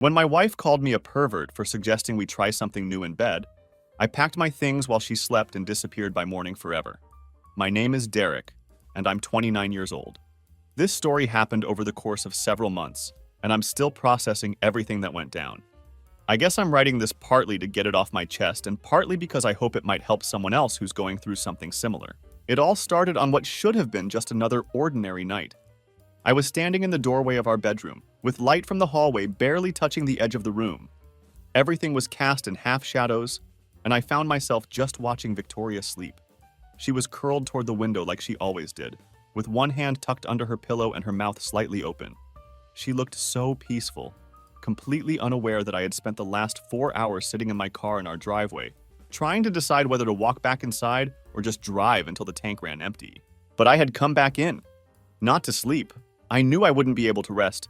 When my wife called me a pervert for suggesting we try something new in bed, I packed my things while she slept and disappeared by morning forever. My name is Derek, and I'm 29 years old. This story happened over the course of several months, and I'm still processing everything that went down. I guess I'm writing this partly to get it off my chest and partly because I hope it might help someone else who's going through something similar. It all started on what should have been just another ordinary night. I was standing in the doorway of our bedroom, with light from the hallway barely touching the edge of the room. Everything was cast in half shadows, and I found myself just watching Victoria sleep. She was curled toward the window like she always did, with one hand tucked under her pillow and her mouth slightly open. She looked so peaceful, completely unaware that I had spent the last 4 hours sitting in my car in our driveway, trying to decide whether to walk back inside or just drive until the tank ran empty. But I had come back in, not to sleep. I knew I wouldn't be able to rest,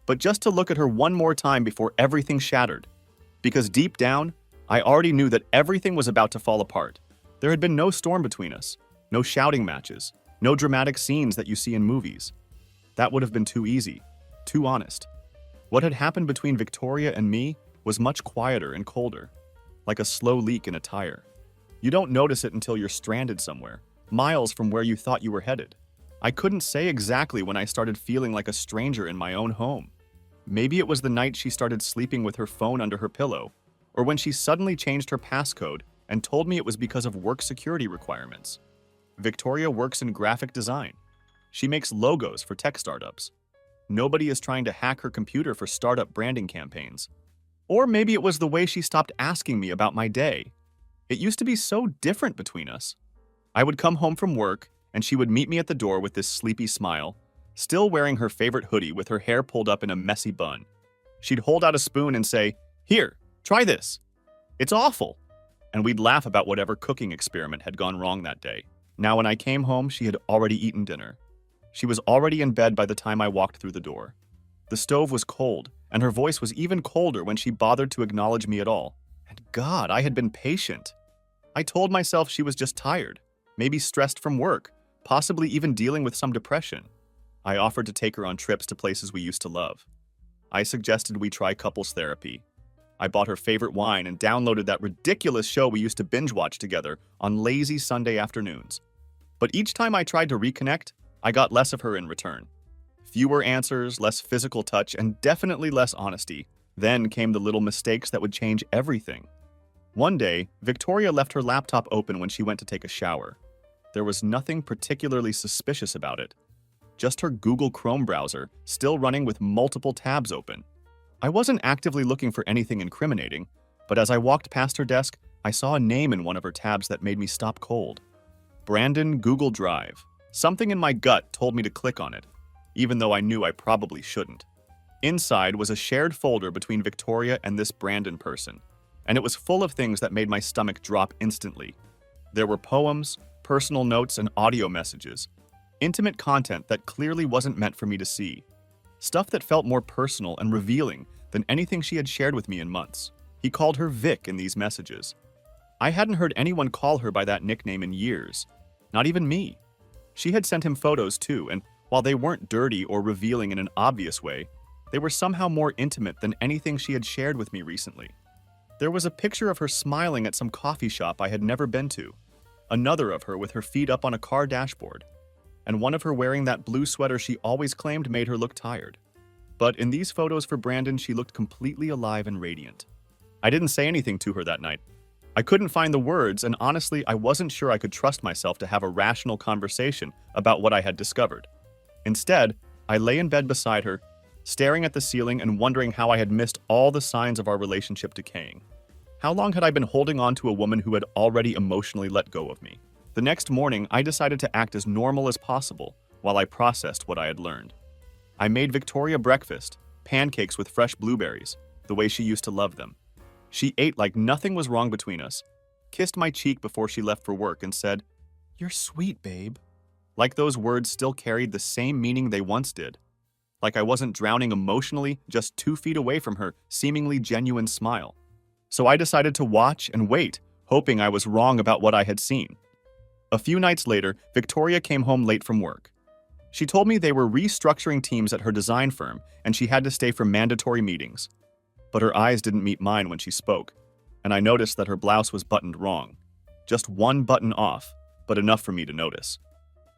but just to look at her one more time before everything shattered. Because deep down, I already knew that everything was about to fall apart. There had been no storm between us, no shouting matches, no dramatic scenes that you see in movies. That would have been too easy, too honest. What had happened between Victoria and me was much quieter and colder, like a slow leak in a tire. You don't notice it until you're stranded somewhere, miles from where you thought you were headed. I couldn't say exactly when I started feeling like a stranger in my own home. Maybe it was the night she started sleeping with her phone under her pillow, or when she suddenly changed her passcode and told me it was because of work security requirements. Victoria works in graphic design. She makes logos for tech startups. Nobody is trying to hack her computer for startup branding campaigns. Or maybe it was the way she stopped asking me about my day. It used to be so different between us. I would come home from work, and she would meet me at the door with this sleepy smile, still wearing her favorite hoodie with her hair pulled up in a messy bun. She'd hold out a spoon and say, "Here, try this. It's awful." And we'd laugh about whatever cooking experiment had gone wrong that day. Now, when I came home, she had already eaten dinner. She was already in bed by the time I walked through the door. The stove was cold, and her voice was even colder when she bothered to acknowledge me at all. And God, I had been patient. I told myself she was just tired, maybe stressed from work, possibly even dealing with some depression. I offered to take her on trips to places we used to love. I suggested we try couples therapy. I bought her favorite wine and downloaded that ridiculous show we used to binge watch together on lazy Sunday afternoons. But each time I tried to reconnect, I got less of her in return. Fewer answers, less physical touch, and definitely less honesty. Then came the little mistakes that would change everything. One day, Victoria left her laptop open when she went to take a shower. There was nothing particularly suspicious about it. Just her Google Chrome browser, still running with multiple tabs open. I wasn't actively looking for anything incriminating, but as I walked past her desk, I saw a name in one of her tabs that made me stop cold. Brandon Google Drive. Something in my gut told me to click on it, even though I knew I probably shouldn't. Inside was a shared folder between Victoria and this Brandon person, and it was full of things that made my stomach drop instantly. There were poems, personal notes, and audio messages. Intimate content that clearly wasn't meant for me to see. Stuff that felt more personal and revealing than anything she had shared with me in months. He called her Vic in these messages. I hadn't heard anyone call her by that nickname in years. Not even me. She had sent him photos too, and while they weren't dirty or revealing in an obvious way, they were somehow more intimate than anything she had shared with me recently. There was a picture of her smiling at some coffee shop I had never been to, another of her with her feet up on a car dashboard, and one of her wearing that blue sweater she always claimed made her look tired. But in these photos for Brandon, she looked completely alive and radiant. I didn't say anything to her that night. I couldn't find the words, and honestly, I wasn't sure I could trust myself to have a rational conversation about what I had discovered. Instead, I lay in bed beside her, staring at the ceiling and wondering how I had missed all the signs of our relationship decaying. How long had I been holding on to a woman who had already emotionally let go of me? The next morning, I decided to act as normal as possible while I processed what I had learned. I made Victoria breakfast, pancakes with fresh blueberries, the way she used to love them. She ate like nothing was wrong between us, kissed my cheek before she left for work, and said, "You're sweet, babe." Like those words still carried the same meaning they once did. Like I wasn't drowning emotionally just 2 feet away from her seemingly genuine smile. So I decided to watch and wait, hoping I was wrong about what I had seen. A few nights later, Victoria came home late from work. She told me they were restructuring teams at her design firm and she had to stay for mandatory meetings. but her eyes didn't meet mine when she spoke, and I noticed that her blouse was buttoned wrong. Just one button off, but enough for me to notice.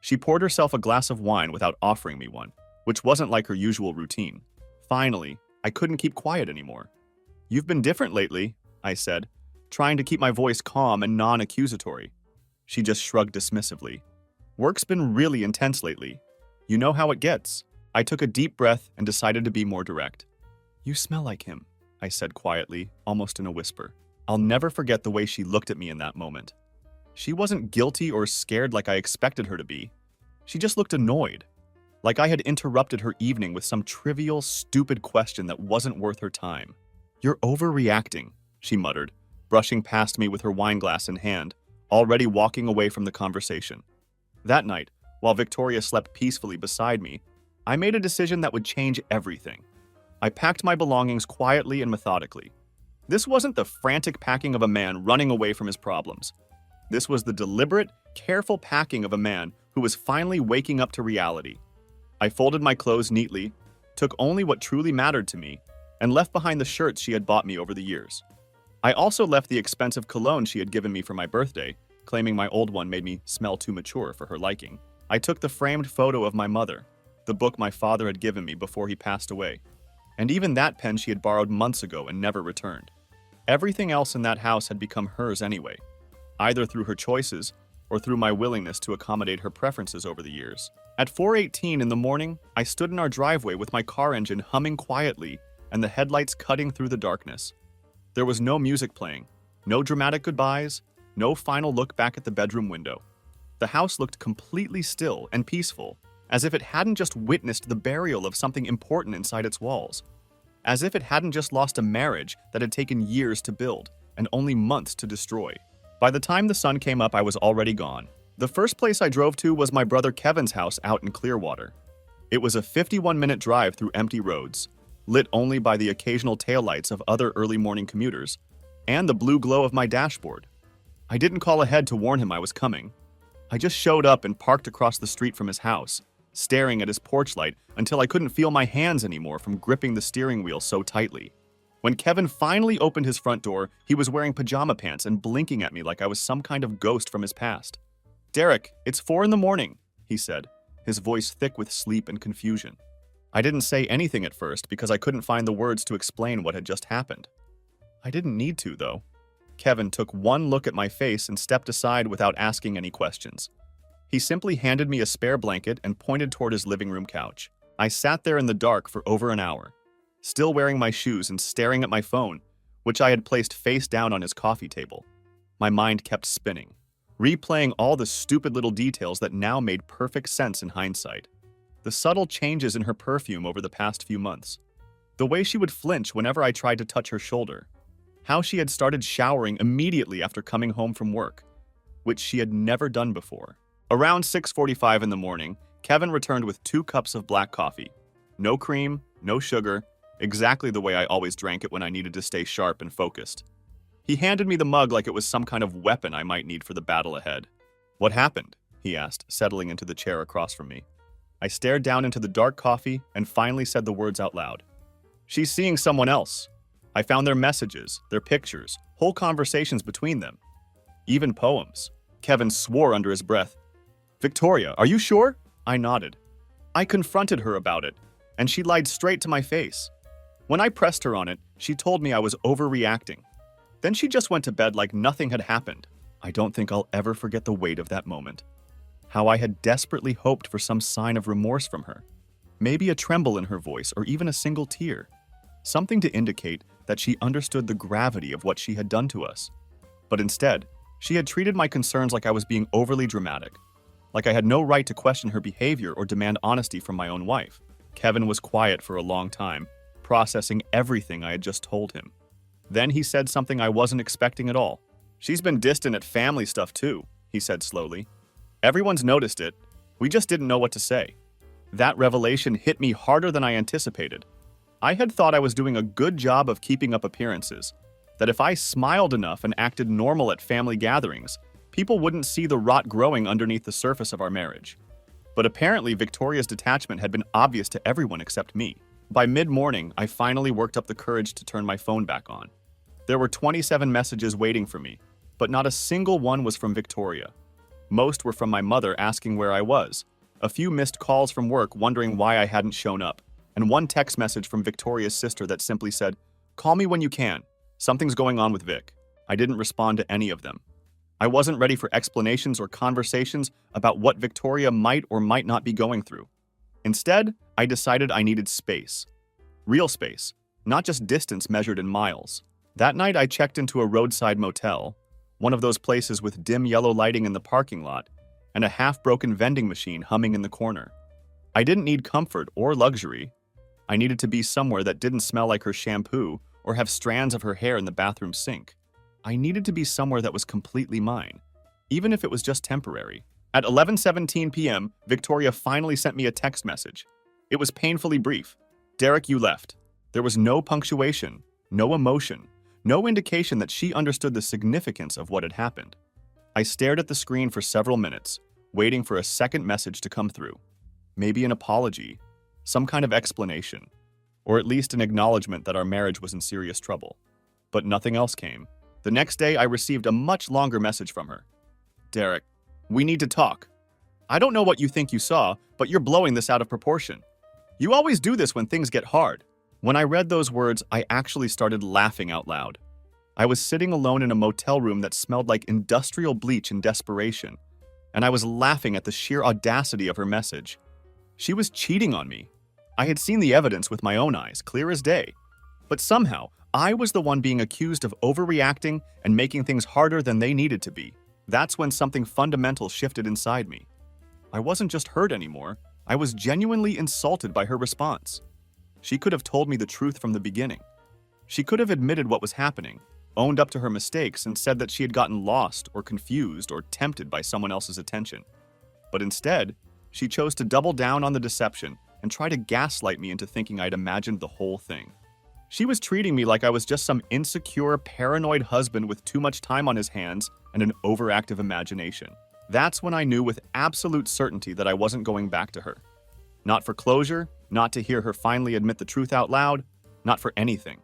She poured herself a glass of wine without offering me one, which wasn't like her usual routine. Finally, I couldn't keep quiet anymore. "You've been different lately," I said, trying to keep my voice calm and non-accusatory. She just shrugged dismissively. "Work's been really intense lately. You know how it gets." I took a deep breath and decided to be more direct. "You smell like him," I said quietly, almost in a whisper. I'll never forget the way she looked at me in that moment. She wasn't guilty or scared like I expected her to be. She just looked annoyed, like I had interrupted her evening with some trivial, stupid question that wasn't worth her time. "You're overreacting," she muttered, brushing past me with her wine glass in hand, already walking away from the conversation. That night, while Victoria slept peacefully beside me, I made a decision that would change everything. I packed my belongings quietly and methodically. This wasn't the frantic packing of a man running away from his problems. This was the deliberate, careful packing of a man who was finally waking up to reality. I folded my clothes neatly, took only what truly mattered to me, and left behind the shirts she had bought me over the years. I also left the expensive cologne she had given me for my birthday, claiming my old one made me smell too mature for her liking. I took the framed photo of my mother, the book my father had given me before he passed away, and even that pen she had borrowed months ago and never returned. Everything else in that house had become hers anyway, either through her choices or through my willingness to accommodate her preferences over the years. At 4:18 in the morning, I stood in our driveway with my car engine humming quietly and the headlights cutting through the darkness. There was no music playing, no dramatic goodbyes, no final look back at the bedroom window. The house looked completely still and peaceful, as if it hadn't just witnessed the burial of something important inside its walls. As if it hadn't just lost a marriage that had taken years to build and only months to destroy. By the time the sun came up, I was already gone. The first place I drove to was my brother Kevin's house out in Clearwater. It was a 51-minute drive through empty roads, lit only by the occasional taillights of other early morning commuters, and the blue glow of my dashboard. I didn't call ahead to warn him I was coming. I just showed up and parked across the street from his house, staring at his porch light until I couldn't feel my hands anymore from gripping the steering wheel so tightly. When Kevin finally opened his front door, he was wearing pajama pants and blinking at me like I was some kind of ghost from his past. "Derek, it's 4 in the morning, he said, his voice thick with sleep and confusion. I didn't say anything at first because I couldn't find the words to explain what had just happened. I didn't need to, though. Kevin took one look at my face and stepped aside without asking any questions. He simply handed me a spare blanket and pointed toward his living room couch. I sat there in the dark for over an hour, still wearing my shoes and staring at my phone, which I had placed face down on his coffee table. My mind kept spinning, replaying all the stupid little details that now made perfect sense in hindsight. The subtle changes in her perfume over the past few months. The way she would flinch whenever I tried to touch her shoulder. How she had started showering immediately after coming home from work, which she had never done before. Around 6:45 in the morning, Kevin returned with 2 cups of black coffee. No cream, no sugar, exactly the way I always drank it when I needed to stay sharp and focused. He handed me the mug like it was some kind of weapon I might need for the battle ahead. "What happened?" he asked, settling into the chair across from me. I stared down into the dark coffee and finally said the words out loud. "She's seeing someone else. I found their messages, their pictures, whole conversations between them. Even poems." Kevin swore under his breath. "Victoria, are you sure?" I nodded. I confronted her about it, and she lied straight to my face. When I pressed her on it, she told me I was overreacting. Then she just went to bed like nothing had happened. I don't think I'll ever forget the weight of that moment. How I had desperately hoped for some sign of remorse from her. Maybe a tremble in her voice or even a single tear. Something to indicate that she understood the gravity of what she had done to us. But instead, she had treated my concerns like I was being overly dramatic. Like I had no right to question her behavior or demand honesty from my own wife. Kevin was quiet for a long time, processing everything I had just told him. Then he said something I wasn't expecting at all. "She's been distant at family stuff too," he said slowly. "Everyone's noticed it. We just didn't know what to say." That revelation hit me harder than I anticipated. I had thought I was doing a good job of keeping up appearances, that if I smiled enough and acted normal at family gatherings, people wouldn't see the rot growing underneath the surface of our marriage. But apparently Victoria's detachment had been obvious to everyone except me. By mid-morning, I finally worked up the courage to turn my phone back on. There were 27 messages waiting for me, but not a single one was from Victoria. Most were from my mother asking where I was, a few missed calls from work wondering why I hadn't shown up, and one text message from Victoria's sister that simply said, "Call me when you can. Something's going on with Vic." I didn't respond to any of them. I wasn't ready for explanations or conversations about what Victoria might or might not be going through. Instead, I decided I needed space. Real space, not just distance measured in miles. That night, I checked into a roadside motel, one of those places with dim yellow lighting in the parking lot and a half-broken vending machine humming in the corner. I didn't need comfort or luxury. I needed to be somewhere that didn't smell like her shampoo or have strands of her hair in the bathroom sink. I needed to be somewhere that was completely mine, even if it was just temporary. At 11:17 p.m., Victoria finally sent me a text message. It was painfully brief. "Derek, you left." There was no punctuation, no emotion, no indication that she understood the significance of what had happened. I stared at the screen for several minutes, waiting for a second message to come through. Maybe an apology, some kind of explanation, or at least an acknowledgement that our marriage was in serious trouble. But nothing else came. The next day, I received a much longer message from her. "Derek, we need to talk. I don't know what you think you saw, but you're blowing this out of proportion. You always do this when things get hard." When I read those words, I actually started laughing out loud. I was sitting alone in a motel room that smelled like industrial bleach in desperation, and I was laughing at the sheer audacity of her message. She was cheating on me. I had seen the evidence with my own eyes, clear as day. But somehow, I was the one being accused of overreacting and making things harder than they needed to be. That's when something fundamental shifted inside me. I wasn't just hurt anymore. I was genuinely insulted by her response. She could have told me the truth from the beginning. She could have admitted what was happening, owned up to her mistakes, and said that she had gotten lost or confused or tempted by someone else's attention. But instead, she chose to double down on the deception and try to gaslight me into thinking I'd imagined the whole thing. She was treating me like I was just some insecure, paranoid husband with too much time on his hands and an overactive imagination. That's when I knew with absolute certainty that I wasn't going back to her. Not for closure, not to hear her finally admit the truth out loud, not for anything.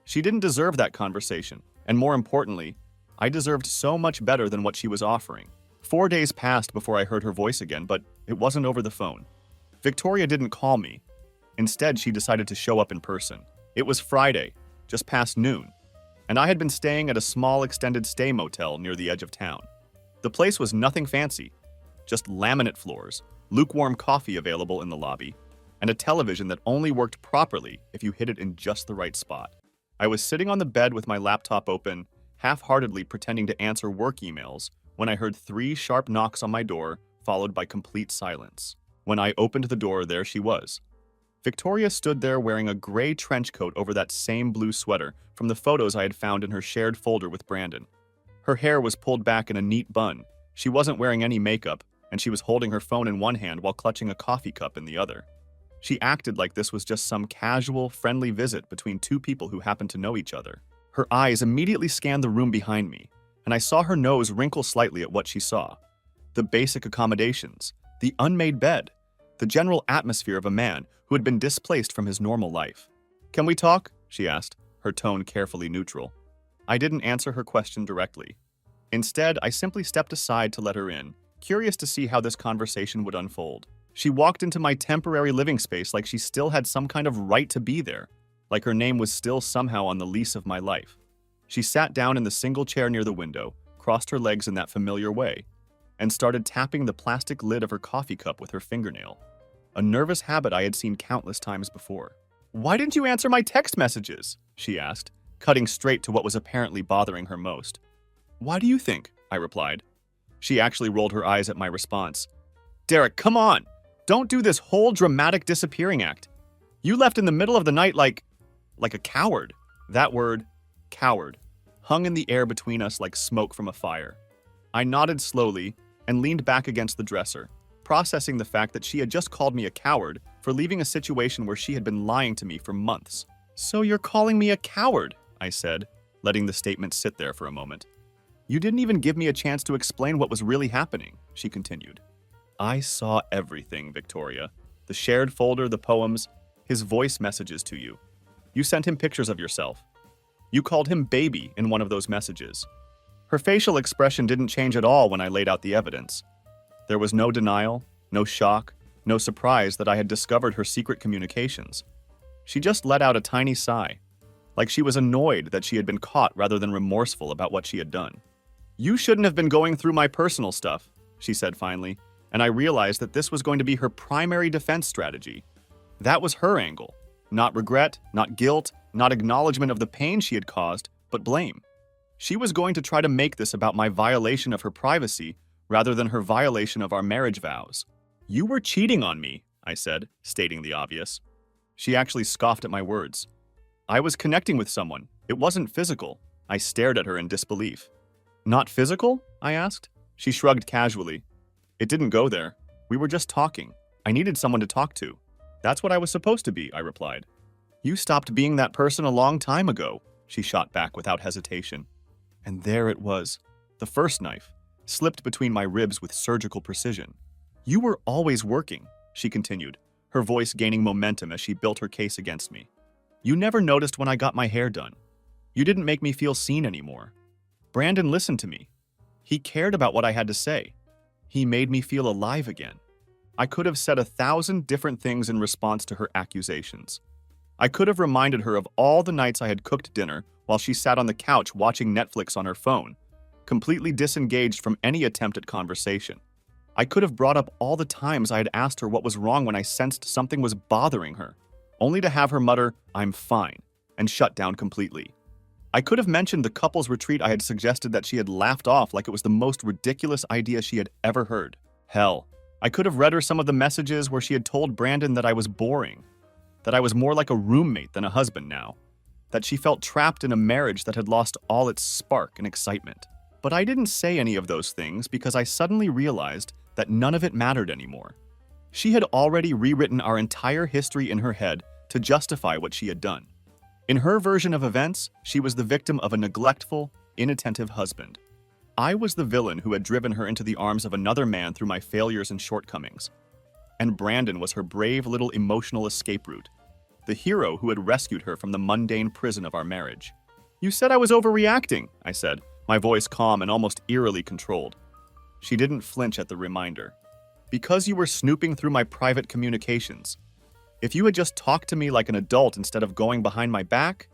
She didn't deserve that conversation, and more importantly, I deserved so much better than what she was offering. 4 days passed before I heard her voice again, but it wasn't over the phone. Victoria didn't call me. Instead, she decided to show up in person. It was Friday, just past noon, and I had been staying at a small extended stay motel near the edge of town. The place was nothing fancy, just laminate floors, lukewarm coffee available in the lobby, and a television that only worked properly if you hit it in just the right spot. I was sitting on the bed with my laptop open, half-heartedly pretending to answer work emails, when I heard 3 sharp knocks on my door, followed by complete silence. When I opened the door, there she was. Victoria stood there wearing a gray trench coat over that same blue sweater from the photos I had found in her shared folder with Brandon. Her hair was pulled back in a neat bun. She wasn't wearing any makeup, and she was holding her phone in one hand while clutching a coffee cup in the other. She acted like this was just some casual, friendly visit between 2 people who happened to know each other. Her eyes immediately scanned the room behind me, and I saw her nose wrinkle slightly at what she saw. The basic accommodations, the unmade bed, the general atmosphere of a man who had been displaced from his normal life. "Can we talk?" she asked, her tone carefully neutral. I didn't answer her question directly. Instead, I simply stepped aside to let her in, curious to see how this conversation would unfold. She walked into my temporary living space like she still had some kind of right to be there, like her name was still somehow on the lease of my life. She sat down in the single chair near the window, crossed her legs in that familiar way, and started tapping the plastic lid of her coffee cup with her fingernail, a nervous habit I had seen countless times before. "Why didn't you answer my text messages?" she asked, cutting straight to what was apparently bothering her most. "Why do you think?" I replied. She actually rolled her eyes at my response. "Derek, come on! Don't do this whole dramatic disappearing act. You left in the middle of the night like a coward." That word, coward, hung in the air between us like smoke from a fire. I nodded slowly and leaned back against the dresser, processing the fact that she had just called me a coward for leaving a situation where she had been lying to me for months. "So you're calling me a coward?" I said, letting the statement sit there for a moment. "You didn't even give me a chance to explain what was really happening," she continued. "I saw everything, Victoria. The shared folder, the poems, his voice messages to you. You sent him pictures of yourself. You called him baby in one of those messages. Her facial expression didn't change at all when I laid out the evidence. There was no denial, no shock, no surprise that I had discovered her secret communications. She just let out a tiny sigh, like she was annoyed that she had been caught rather than remorseful about what she had done. "You shouldn't have been going through my personal stuff," she said finally, and I realized that this was going to be her primary defense strategy. That was her angle. Not regret, not guilt, not acknowledgement of the pain she had caused, but blame. She was going to try to make this about my violation of her privacy rather than her violation of our marriage vows. "You were cheating on me," I said, stating the obvious. She actually scoffed at my words. "I was connecting with someone. It wasn't physical." I stared at her in disbelief. "Not physical?" I asked. She shrugged casually. "It didn't go there. We were just talking. I needed someone to talk to. That's what I was supposed to be," I replied. "You stopped being that person a long time ago," she shot back without hesitation. And there it was, the first knife, slipped between my ribs with surgical precision. "You were always working," she continued, her voice gaining momentum as she built her case against me. "You never noticed when I got my hair done. You didn't make me feel seen anymore. Brandon listened to me. He cared about what I had to say. He made me feel alive again. I could have said 1,000 different things in response to her accusations. I could have reminded her of all the nights I had cooked dinner while she sat on the couch watching Netflix on her phone, completely disengaged from any attempt at conversation. I could have brought up all the times I had asked her what was wrong when I sensed something was bothering her, only to have her mutter, "I'm fine," and shut down completely. I could have mentioned the couples retreat I had suggested that she had laughed off like it was the most ridiculous idea she had ever heard. Hell, I could have read her some of the messages where she had told Brandon that I was boring, that I was more like a roommate than a husband now, that she felt trapped in a marriage that had lost all its spark and excitement. But I didn't say any of those things because I suddenly realized that none of it mattered anymore. She had already rewritten our entire history in her head to justify what she had done. In her version of events, she was the victim of a neglectful, inattentive husband. I was the villain who had driven her into the arms of another man through my failures and shortcomings. And Brandon was her brave little emotional escape route, the hero who had rescued her from the mundane prison of our marriage. "You said I was overreacting," I said, my voice calm and almost eerily controlled. She didn't flinch at the reminder. "Because you were snooping through my private communications. If you had just talked to me like an adult instead of going behind my back..."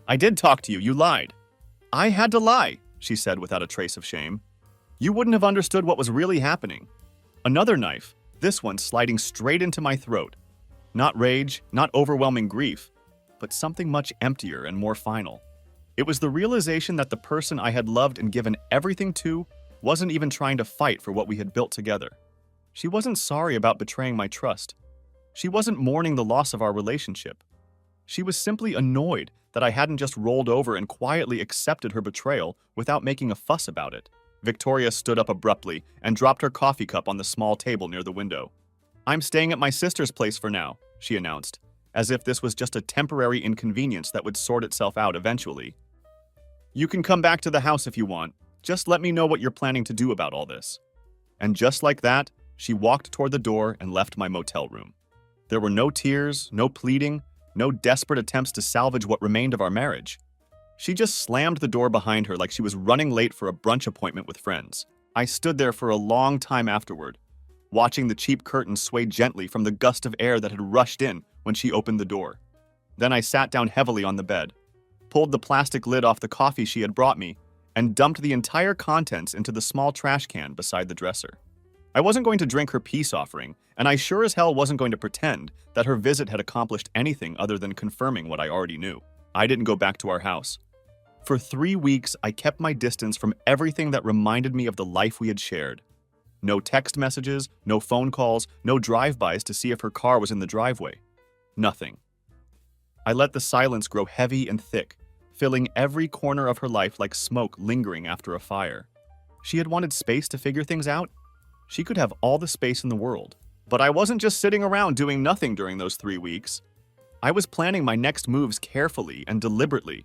"I did talk to you, you lied." "I had to lie," she said without a trace of shame. "You wouldn't have understood what was really happening." Another knife, this one sliding straight into my throat. Not rage, not overwhelming grief, but something much emptier and more final. It was the realization that the person I had loved and given everything to wasn't even trying to fight for what we had built together. She wasn't sorry about betraying my trust. She wasn't mourning the loss of our relationship. She was simply annoyed that I hadn't just rolled over and quietly accepted her betrayal without making a fuss about it. Victoria stood up abruptly and dropped her coffee cup on the small table near the window. "I'm staying at my sister's place for now," she announced, as if this was just a temporary inconvenience that would sort itself out eventually. "You can come back to the house if you want. Just let me know what you're planning to do about all this." And just like that, she walked toward the door and left my motel room. There were no tears, no pleading, no desperate attempts to salvage what remained of our marriage. She just slammed the door behind her like she was running late for a brunch appointment with friends. I stood there for a long time afterward, watching the cheap curtains sway gently from the gust of air that had rushed in when she opened the door. Then I sat down heavily on the bed, pulled the plastic lid off the coffee she had brought me, and dumped the entire contents into the small trash can beside the dresser. I wasn't going to drink her peace offering, and I sure as hell wasn't going to pretend that her visit had accomplished anything other than confirming what I already knew. I didn't go back to our house. For 3 weeks, I kept my distance from everything that reminded me of the life we had shared. No text messages, no phone calls, no drive-bys to see if her car was in the driveway. Nothing. I let the silence grow heavy and thick, filling every corner of her life like smoke lingering after a fire. She had wanted space to figure things out. She could have all the space in the world. But I wasn't just sitting around doing nothing during those 3 weeks. I was planning my next moves carefully and deliberately.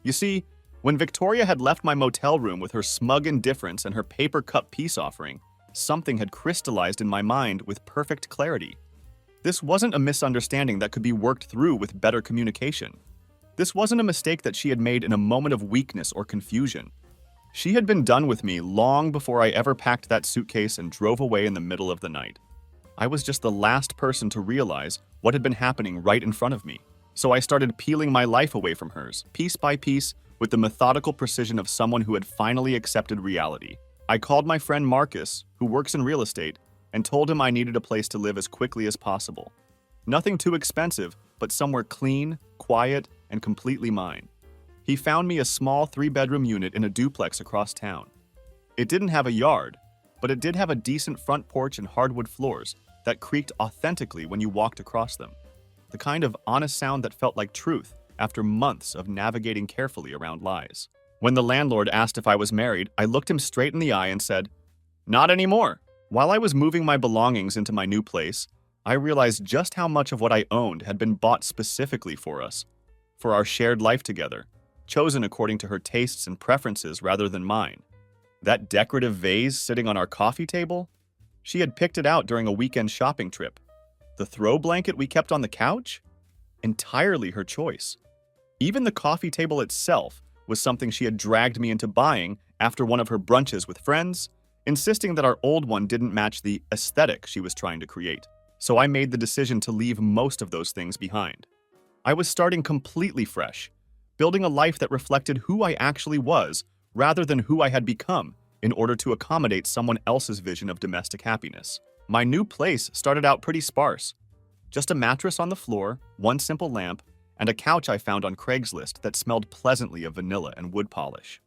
You see, when Victoria had left my motel room with her smug indifference and her paper cup peace offering, something had crystallized in my mind with perfect clarity. This wasn't a misunderstanding that could be worked through with better communication. This wasn't a mistake that she had made in a moment of weakness or confusion. She had been done with me long before I ever packed that suitcase and drove away in the middle of the night. I was just the last person to realize what had been happening right in front of me. So I started peeling my life away from hers, piece by piece, with the methodical precision of someone who had finally accepted reality. I called my friend Marcus, who works in real estate, and told him I needed a place to live as quickly as possible. Nothing too expensive, but somewhere clean, quiet, and completely mine. He found me a small 3-bedroom unit in a duplex across town. It didn't have a yard, but it did have a decent front porch and hardwood floors that creaked authentically when you walked across them. The kind of honest sound that felt like truth after months of navigating carefully around lies. When the landlord asked if I was married, I looked him straight in the eye and said, "Not anymore." While I was moving my belongings into my new place, I realized just how much of what I owned had been bought specifically for us, for our shared life together, chosen according to her tastes and preferences rather than mine. That decorative vase sitting on our coffee table? She had picked it out during a weekend shopping trip. The throw blanket we kept on the couch? Entirely her choice. Even the coffee table itself was something she had dragged me into buying after one of her brunches with friends, insisting that our old one didn't match the aesthetic she was trying to create. So I made the decision to leave most of those things behind. I was starting completely fresh, building a life that reflected who I actually was rather than who I had become in order to accommodate someone else's vision of domestic happiness. My new place started out pretty sparse. Just a mattress on the floor, one simple lamp, and a couch I found on Craigslist that smelled pleasantly of vanilla and wood polish.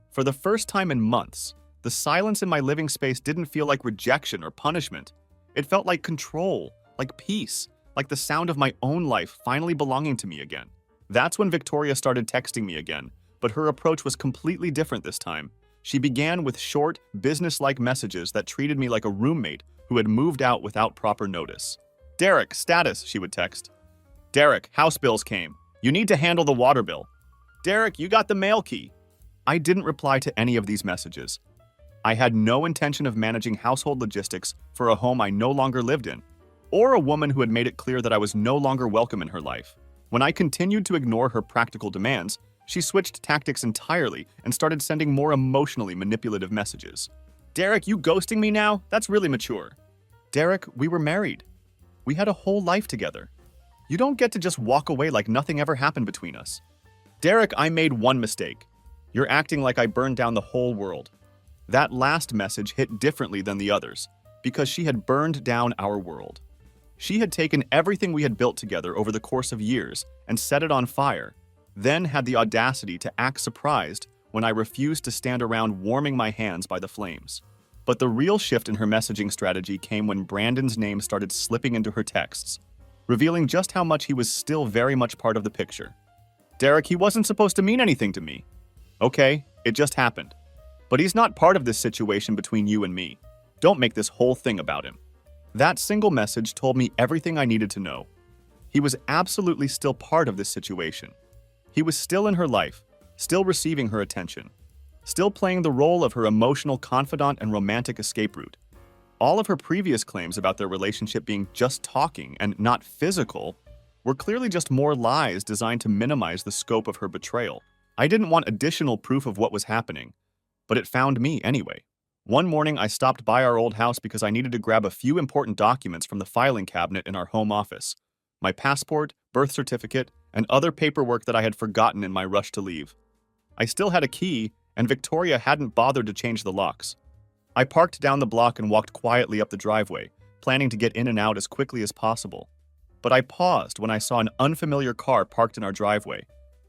For the first time in months, the silence in my living space didn't feel like rejection or punishment. It felt like control, like peace, like the sound of my own life finally belonging to me again. That's when Victoria started texting me again, but her approach was completely different this time. She began with short, business-like messages that treated me like a roommate who had moved out without proper notice. "Derek, status," she would text. "Derek, house bills came. You need to handle the water bill. Derek, you got the mail key." I didn't reply to any of these messages. I had no intention of managing household logistics for a home I no longer lived in, or a woman who had made it clear that I was no longer welcome in her life. When I continued to ignore her practical demands, she switched tactics entirely and started sending more emotionally manipulative messages. "Derek, you ghosting me now? That's really mature." "Derek, we were married. We had a whole life together. You don't get to just walk away like nothing ever happened between us." "Derek, I made one mistake. You're acting like I burned down the whole world." That last message hit differently than the others, because she had burned down our world. She had taken everything we had built together over the course of years and set it on fire, then had the audacity to act surprised when I refused to stand around warming my hands by the flames. But the real shift in her messaging strategy came when Brandon's name started slipping into her texts, revealing just how much he was still very much part of the picture. "Derek, he wasn't supposed to mean anything to me." "Okay, it just happened. But he's not part of this situation between you and me. Don't make this whole thing about him." That single message told me everything I needed to know. He was absolutely still part of this situation. He was still in her life, still receiving her attention, still playing the role of her emotional confidant and romantic escape route. All of her previous claims about their relationship being just talking and not physical were clearly just more lies designed to minimize the scope of her betrayal. I didn't want additional proof of what was happening, but it found me anyway. One morning, I stopped by our old house because I needed to grab a few important documents from the filing cabinet in our home office: my passport, birth certificate, and other paperwork that I had forgotten in my rush to leave. I still had a key, and Victoria hadn't bothered to change the locks. I parked down the block and walked quietly up the driveway, planning to get in and out as quickly as possible. But I paused when I saw an unfamiliar car parked in our driveway,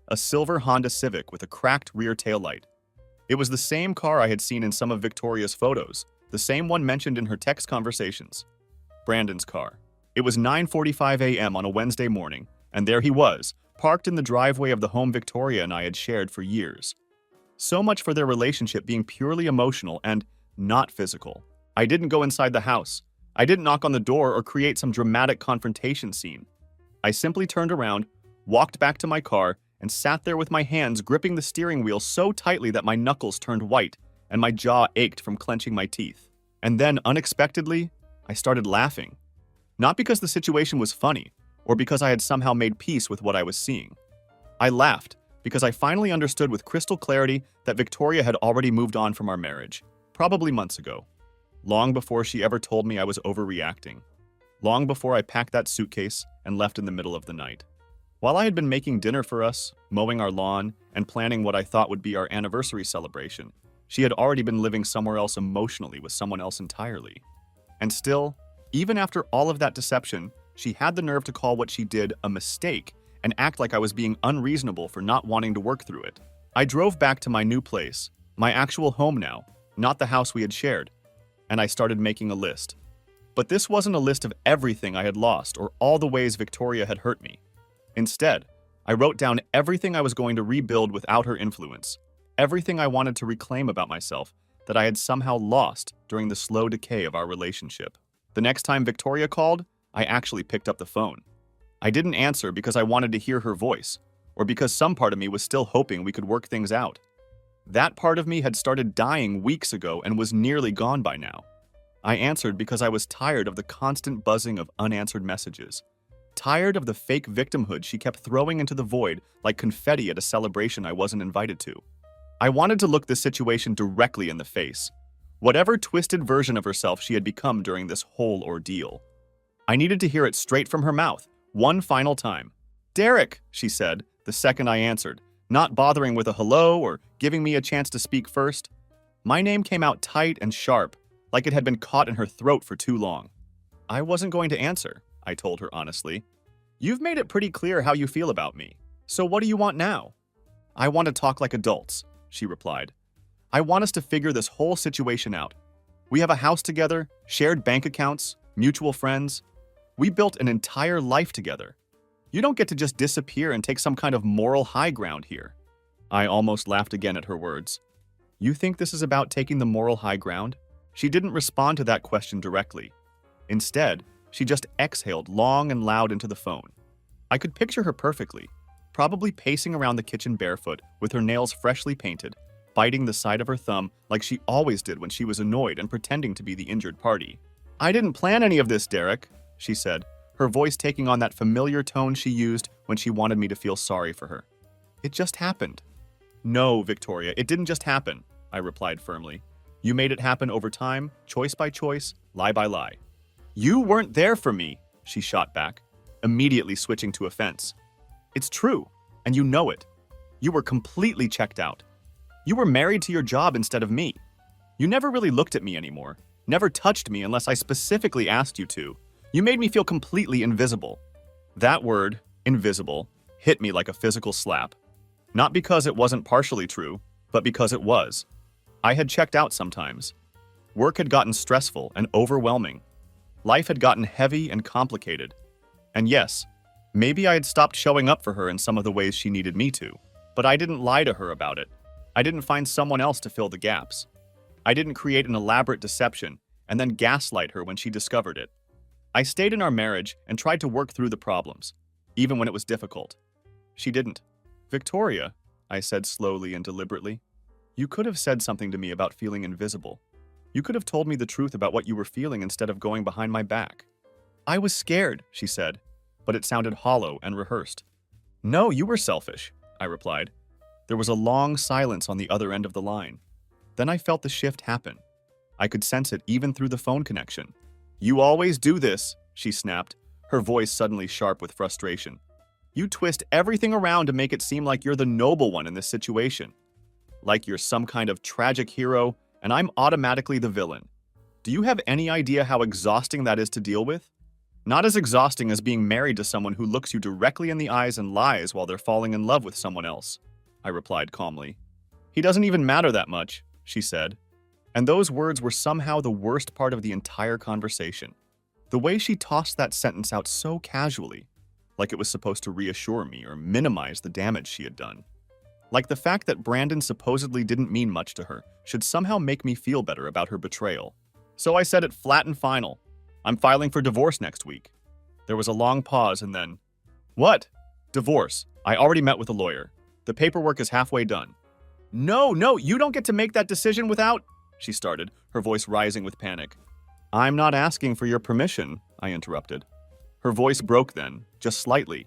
a silver Honda Civic with a cracked rear taillight. It was the same car I had seen in some of Victoria's photos, the same one mentioned in her text conversations. Brandon's car. It was 9:45 a.m. on a Wednesday morning, and there he was, parked in the driveway of the home Victoria and I had shared for years. So much for their relationship being purely emotional and not physical. I didn't go inside the house. I didn't knock on the door or create some dramatic confrontation scene. I simply turned around, walked back to my car, and sat there with my hands gripping the steering wheel so tightly that my knuckles turned white and my jaw ached from clenching my teeth. And then, unexpectedly, I started laughing. Not because the situation was funny, or because I had somehow made peace with what I was seeing. I laughed because I finally understood with crystal clarity that Victoria had already moved on from our marriage, probably months ago. Long before she ever told me I was overreacting. Long before I packed that suitcase and left in the middle of the night. While I had been making dinner for us, mowing our lawn, and planning what I thought would be our anniversary celebration, she had already been living somewhere else emotionally with someone else entirely. And still, even after all of that deception, she had the nerve to call what she did a mistake and act like I was being unreasonable for not wanting to work through it. I drove back to my new place, my actual home now, not the house we had shared, and I started making a list. But this wasn't a list of everything I had lost or all the ways Victoria had hurt me. Instead, I wrote down everything I was going to rebuild without her influence, everything I wanted to reclaim about myself that I had somehow lost during the slow decay of our relationship. The next time Victoria called, I actually picked up the phone. I didn't answer because I wanted to hear her voice, or because some part of me was still hoping we could work things out. That part of me had started dying weeks ago and was nearly gone by now. I answered because I was tired of the constant buzzing of unanswered messages. Tired of the fake victimhood she kept throwing into the void like confetti at a celebration I wasn't invited to. I wanted to look this situation directly in the face. Whatever twisted version of herself she had become during this whole ordeal. I needed to hear it straight from her mouth, one final time. "Derek," she said, the second I answered, not bothering with a hello or giving me a chance to speak first. My name came out tight and sharp, like it had been caught in her throat for too long. I wasn't going to answer, I told her honestly. "You've made it pretty clear how you feel about me. So what do you want now?" "I want to talk like adults," she replied. "I want us to figure this whole situation out. We have a house together, shared bank accounts, mutual friends. We built an entire life together. You don't get to just disappear and take some kind of moral high ground here." I almost laughed again at her words. "You think this is about taking the moral high ground?" She didn't respond to that question directly. Instead, she just exhaled long and loud into the phone. I could picture her perfectly, probably pacing around the kitchen barefoot with her nails freshly painted, biting the side of her thumb like she always did when she was annoyed and pretending to be the injured party. "I didn't plan any of this, Derek," she said, her voice taking on that familiar tone she used when she wanted me to feel sorry for her. "It just happened." "No, Victoria, it didn't just happen," I replied firmly. "You made it happen over time, choice by choice, lie by lie." "You weren't there for me," she shot back, immediately switching to offense. "It's true, and you know it. You were completely checked out. You were married to your job instead of me. You never really looked at me anymore, never touched me unless I specifically asked you to. You made me feel completely invisible." That word, invisible, hit me like a physical slap. Not because it wasn't partially true, but because it was. I had checked out sometimes. Work had gotten stressful and overwhelming. Life had gotten heavy and complicated. And yes, maybe I had stopped showing up for her in some of the ways she needed me to, but I didn't lie to her about it. I didn't find someone else to fill the gaps. I didn't create an elaborate deception and then gaslight her when she discovered it. I stayed in our marriage and tried to work through the problems, even when it was difficult. She didn't. "Victoria," I said slowly and deliberately, "you could have said something to me about feeling invisible. You could have told me the truth about what you were feeling instead of going behind my back." "I was scared," she said, but it sounded hollow and rehearsed. "No, you were selfish," I replied. There was a long silence on the other end of the line. Then I felt the shift happen. I could sense it even through the phone connection. "You always do this," she snapped, her voice suddenly sharp with frustration. "You twist everything around to make it seem like you're the noble one in this situation. Like you're some kind of tragic hero, and I'm automatically the villain. Do you have any idea how exhausting that is to deal with? Not as exhausting as being married to someone who looks you directly in the eyes and lies while they're falling in love with someone else," I replied calmly. "He doesn't even matter that much," she said. And those words were somehow the worst part of the entire conversation. The way she tossed that sentence out so casually, like it was supposed to reassure me or minimize the damage she had done. Like the fact that Brandon supposedly didn't mean much to her should somehow make me feel better about her betrayal. So I said it flat and final. "I'm filing for divorce next week." There was a long pause and then, "What?" "Divorce. I already met with a lawyer. The paperwork is halfway done." No, you don't get to make that decision without," she started, her voice rising with panic. "I'm not asking for your permission," I interrupted. Her voice broke then, just slightly.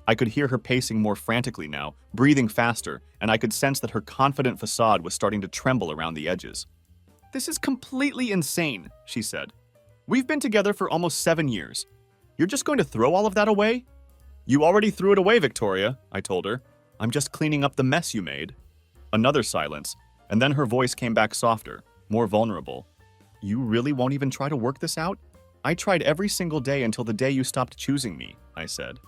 I could hear her pacing more frantically now, breathing faster, and I could sense that her confident facade was starting to tremble around the edges. "This is completely insane," she said. "We've been together for almost 7 years. You're just going to throw all of that away?" "You already threw it away, Victoria," I told her. "I'm just cleaning up the mess you made." Another silence, and then her voice came back softer, more vulnerable. "You really won't even try to work this out?" "I tried every single day until the day you stopped choosing me," I said.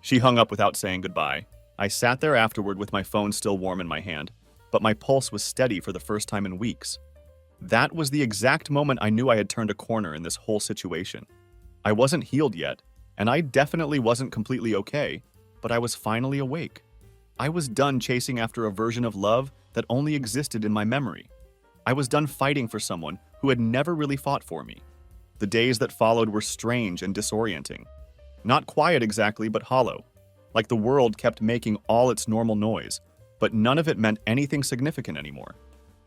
She hung up without saying goodbye. I sat there afterward with my phone still warm in my hand, but my pulse was steady for the first time in weeks. That was the exact moment I knew I had turned a corner in this whole situation. I wasn't healed yet, and I definitely wasn't completely okay, but I was finally awake. I was done chasing after a version of love that only existed in my memory. I was done fighting for someone who had never really fought for me. The days that followed were strange and disorienting. Not quiet exactly, but hollow. Like the world kept making all its normal noise, but none of it meant anything significant anymore.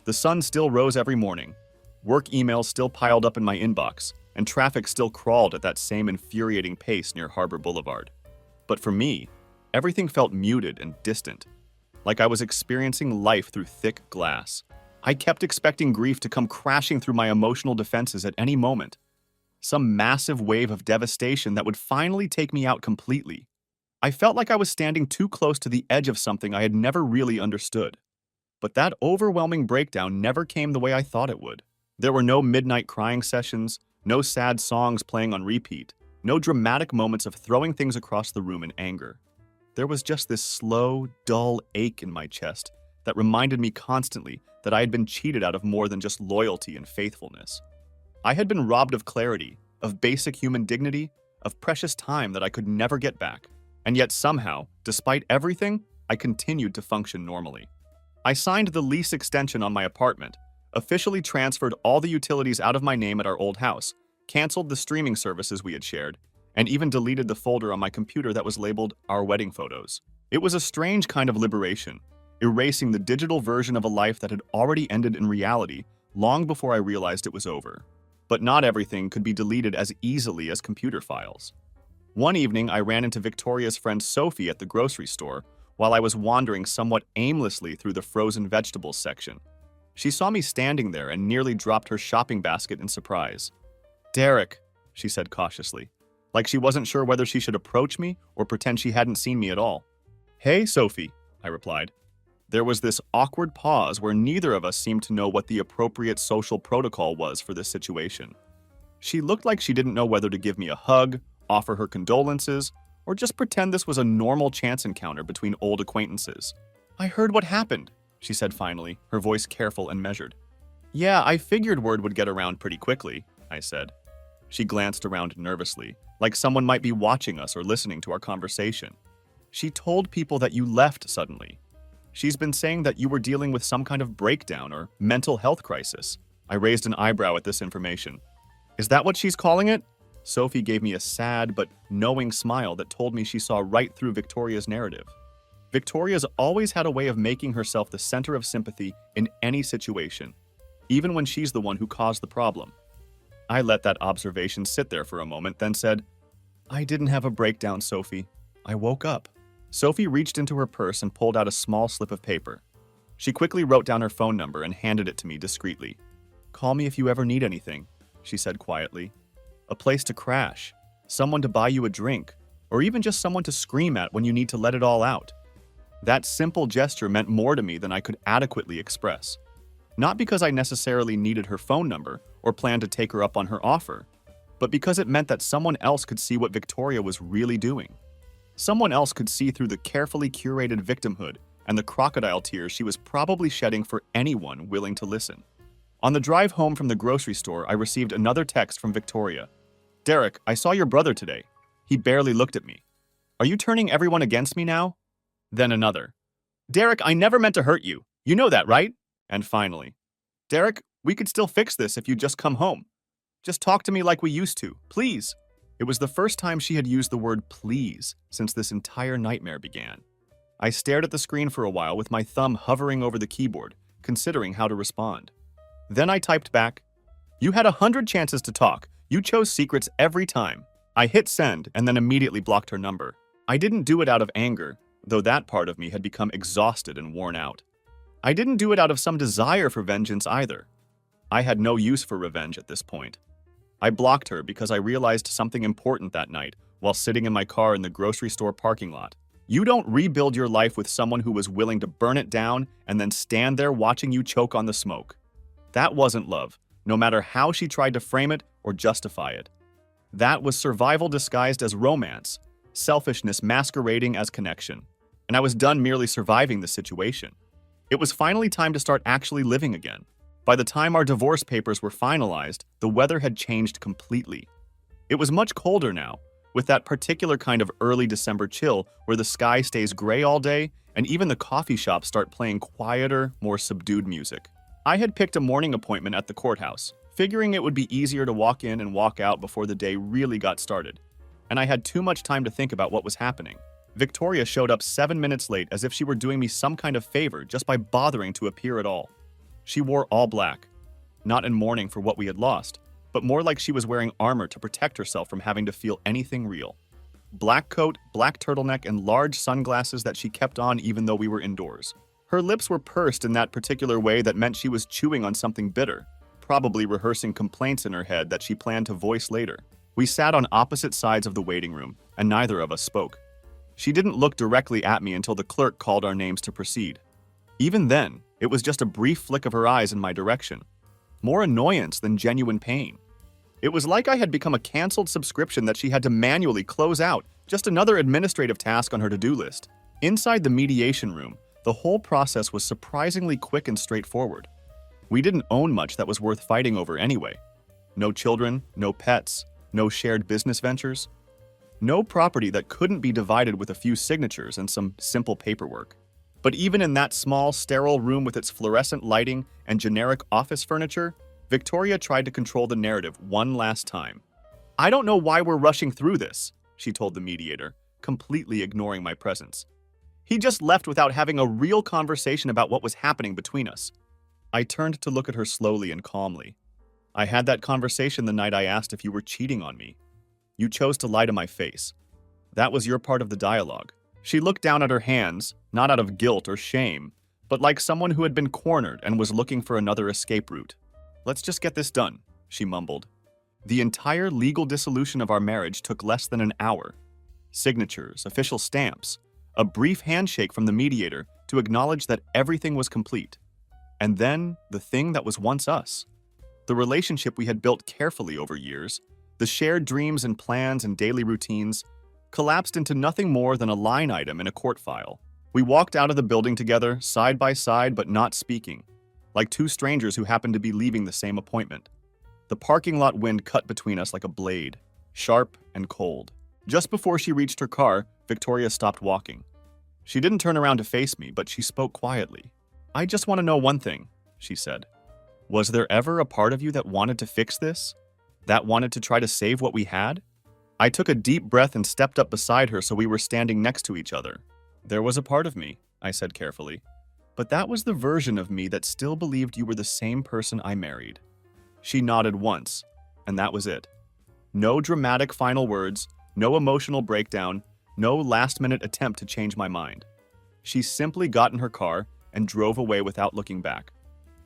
The sun still rose every morning. Work emails still piled up in my inbox, and traffic still crawled at that same infuriating pace near Harbor Boulevard. But for me, everything felt muted and distant, like I was experiencing life through thick glass. I kept expecting grief to come crashing through my emotional defenses at any moment. Some massive wave of devastation that would finally take me out completely. I felt like I was standing too close to the edge of something I had never really understood. But that overwhelming breakdown never came the way I thought it would. There were no midnight crying sessions, no sad songs playing on repeat, no dramatic moments of throwing things across the room in anger. There was just this slow, dull ache in my chest that reminded me constantly that I had been cheated out of more than just loyalty and faithfulness. I had been robbed of clarity, of basic human dignity, of precious time that I could never get back. And yet somehow, despite everything, I continued to function normally. I signed the lease extension on my apartment, officially transferred all the utilities out of my name at our old house, canceled the streaming services we had shared, and even deleted the folder on my computer that was labeled Our Wedding Photos. It was a strange kind of liberation, erasing the digital version of a life that had already ended in reality long before I realized it was over. But not everything could be deleted as easily as computer files. One evening, I ran into Victoria's friend Sophie at the grocery store while I was wandering somewhat aimlessly through the frozen vegetables section. She saw me standing there and nearly dropped her shopping basket in surprise. "Derek," she said cautiously, like she wasn't sure whether she should approach me or pretend she hadn't seen me at all. "Hey, Sophie," I replied. There was this awkward pause where neither of us seemed to know what the appropriate social protocol was for this situation. She looked like she didn't know whether to give me a hug, offer her condolences, or just pretend this was a normal chance encounter between old acquaintances. "I heard what happened," she said finally, her voice careful and measured. "Yeah, I figured word would get around pretty quickly," I said. She glanced around nervously, like someone might be watching us or listening to our conversation. "She told people that you left suddenly. She's been saying that you were dealing with some kind of breakdown or mental health crisis." I raised an eyebrow at this information. "Is that what she's calling it?" Sophie gave me a sad but knowing smile that told me she saw right through Victoria's narrative. Victoria's always had a way of making herself the center of sympathy in any situation, even when she's the one who caused the problem. I let that observation sit there for a moment, then said, "I didn't have a breakdown, Sophie. I woke up." Sophie reached into her purse and pulled out a small slip of paper. She quickly wrote down her phone number and handed it to me discreetly. "Call me if you ever need anything," she said quietly. "A place to crash, someone to buy you a drink, or even just someone to scream at when you need to let it all out." That simple gesture meant more to me than I could adequately express. Not because I necessarily needed her phone number or planned to take her up on her offer, but because it meant that someone else could see what Victoria was really doing. Someone else could see through the carefully curated victimhood and the crocodile tears she was probably shedding for anyone willing to listen. On the drive home from the grocery store, I received another text from Victoria. "Derek, I saw your brother today. He barely looked at me. Are you turning everyone against me now?" Then another. "Derek, I never meant to hurt you. You know that, right?" And finally, "Derek, we could still fix this if you'd just come home. Just talk to me like we used to, please." It was the first time she had used the word please since this entire nightmare began. I stared at the screen for a while with my thumb hovering over the keyboard, considering how to respond. Then I typed back, "You had 100 chances to talk. You chose secrets every time. I hit send and then immediately blocked her number. I didn't do it out of anger, though that part of me had become exhausted and worn out. I didn't do it out of some desire for vengeance either. I had no use for revenge at this point. I blocked her because I realized something important that night while sitting in my car in the grocery store parking lot. You don't rebuild your life with someone who was willing to burn it down and then stand there watching you choke on the smoke. That wasn't love, no matter how she tried to frame it or justify it. That was survival disguised as romance, selfishness masquerading as connection. And I was done merely surviving the situation. It was finally time to start actually living again. By the time our divorce papers were finalized, the weather had changed completely. It was much colder now, with that particular kind of early December chill where the sky stays gray all day and even the coffee shops start playing quieter, more subdued music. I had picked a morning appointment at the courthouse, figuring it would be easier to walk in and walk out before the day really got started. And I had too much time to think about what was happening. Victoria showed up 7 minutes late as if she were doing me some kind of favor just by bothering to appear at all. She wore all black, not in mourning for what we had lost, but more like she was wearing armor to protect herself from having to feel anything real. Black coat, black turtleneck, and large sunglasses that she kept on even though we were indoors. Her lips were pursed in that particular way that meant she was chewing on something bitter, probably rehearsing complaints in her head that she planned to voice later. We sat on opposite sides of the waiting room, and neither of us spoke. She didn't look directly at me until the clerk called our names to proceed. Even then, it was just a brief flick of her eyes in my direction. More annoyance than genuine pain. It was like I had become a canceled subscription that she had to manually close out, just another administrative task on her to-do list. Inside the mediation room, the whole process was surprisingly quick and straightforward. We didn't own much that was worth fighting over anyway. No children, no pets, no shared business ventures. No property that couldn't be divided with a few signatures and some simple paperwork. But even in that small, sterile room with its fluorescent lighting and generic office furniture, Victoria tried to control the narrative one last time. "I don't know why we're rushing through this," she told the mediator, completely ignoring my presence. "He just left without having a real conversation about what was happening between us." I turned to look at her slowly and calmly. "I had that conversation the night I asked if you were cheating on me. You chose to lie to my face. That was your part of the dialogue." She looked down at her hands, not out of guilt or shame, but like someone who had been cornered and was looking for another escape route. "Let's just get this done," she mumbled. The entire legal dissolution of our marriage took less than an hour. Signatures, official stamps, a brief handshake from the mediator to acknowledge that everything was complete. And then, the thing that was once us. The relationship we had built carefully over years, the shared dreams and plans and daily routines, collapsed into nothing more than a line item in a court file. We walked out of the building together, side by side but not speaking, like two strangers who happened to be leaving the same appointment. The parking lot wind cut between us like a blade, sharp and cold. Just before she reached her car, Victoria stopped walking. She didn't turn around to face me, but she spoke quietly. "I just want to know one thing," she said. "Was there ever a part of you that wanted to fix this? That wanted to try to save what we had?" I took a deep breath and stepped up beside her so we were standing next to each other. "There was a part of me," I said carefully, "but that was the version of me that still believed you were the same person I married." She nodded once, and that was it. No dramatic final words, no emotional breakdown, no last-minute attempt to change my mind. She simply got in her car and drove away without looking back.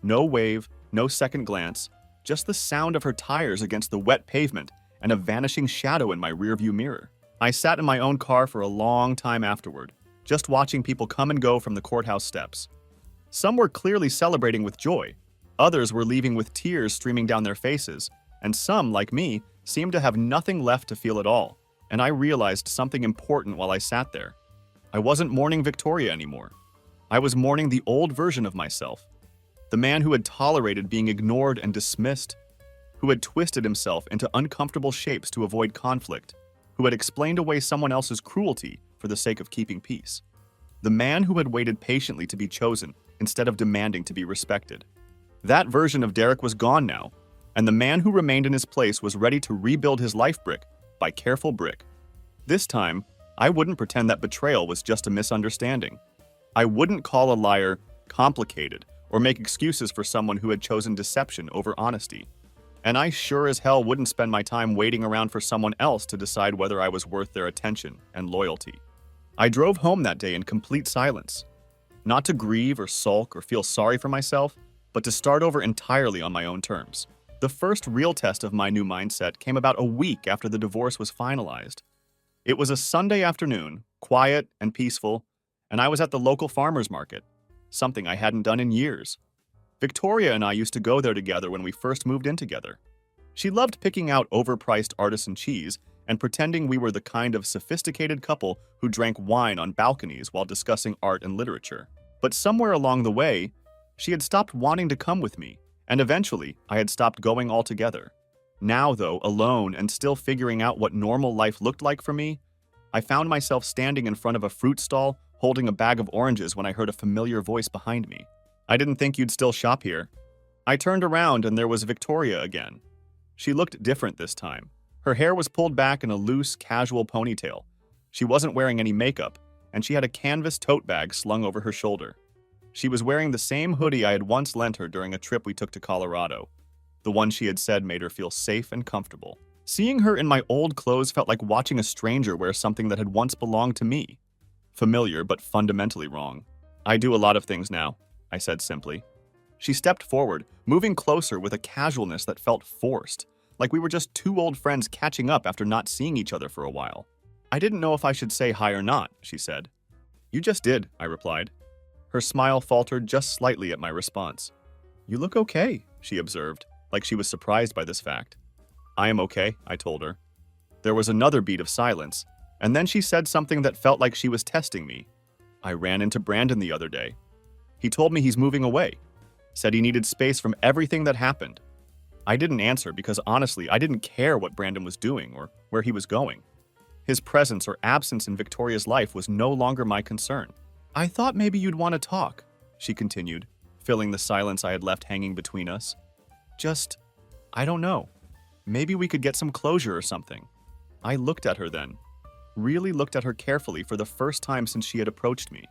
No wave, no second glance, just the sound of her tires against the wet pavement and a vanishing shadow in my rearview mirror. I sat in my own car for a long time afterward, just watching people come and go from the courthouse steps. Some were clearly celebrating with joy, others were leaving with tears streaming down their faces, and some, like me, seemed to have nothing left to feel at all. And I realized something important while I sat there. I wasn't mourning Victoria anymore. I was mourning the old version of myself, the man who had tolerated being ignored and dismissed, who had twisted himself into uncomfortable shapes to avoid conflict, who had explained away someone else's cruelty for the sake of keeping peace. The man who had waited patiently to be chosen instead of demanding to be respected. That version of Derek was gone now, and the man who remained in his place was ready to rebuild his life brick by careful brick. This time, I wouldn't pretend that betrayal was just a misunderstanding. I wouldn't call a liar complicated or make excuses for someone who had chosen deception over honesty. And I sure as hell wouldn't spend my time waiting around for someone else to decide whether I was worth their attention and loyalty. I drove home that day in complete silence, not to grieve or sulk or feel sorry for myself, but to start over entirely on my own terms. The first real test of my new mindset came about a week after the divorce was finalized. It was a Sunday afternoon, quiet and peaceful, and I was at the local farmer's market, something I hadn't done in years. Victoria and I used to go there together when we first moved in together. She loved picking out overpriced artisan cheese and pretending we were the kind of sophisticated couple who drank wine on balconies while discussing art and literature. But somewhere along the way, she had stopped wanting to come with me, and eventually I had stopped going altogether. Now, though, alone and still figuring out what normal life looked like for me, I found myself standing in front of a fruit stall holding a bag of oranges when I heard a familiar voice behind me. "I didn't think you'd still shop here." I turned around and there was Victoria again. She looked different this time. Her hair was pulled back in a loose, casual ponytail. She wasn't wearing any makeup, and she had a canvas tote bag slung over her shoulder. She was wearing the same hoodie I had once lent her during a trip we took to Colorado, the one she had said made her feel safe and comfortable. Seeing her in my old clothes felt like watching a stranger wear something that had once belonged to me. Familiar, but fundamentally wrong. "I do a lot of things now," I said simply. She stepped forward, moving closer with a casualness that felt forced, like we were just two old friends catching up after not seeing each other for a while. "I didn't know if I should say hi or not," she said. "You just did," I replied. Her smile faltered just slightly at my response. "You look okay," she observed, like she was surprised by this fact. "I am okay," I told her. There was another beat of silence, and then she said something that felt like she was testing me. "I ran into Brandon the other day. He told me he's moving away. Said he needed space from everything that happened." I didn't answer because honestly, I didn't care what Brandon was doing or where he was going. His presence or absence in Victoria's life was no longer my concern. "I thought maybe you'd want to talk," she continued, filling the silence I had left hanging between us. I don't know. Maybe we could get some closure or something." I looked at her then, really looked at her carefully for the first time since she had approached me.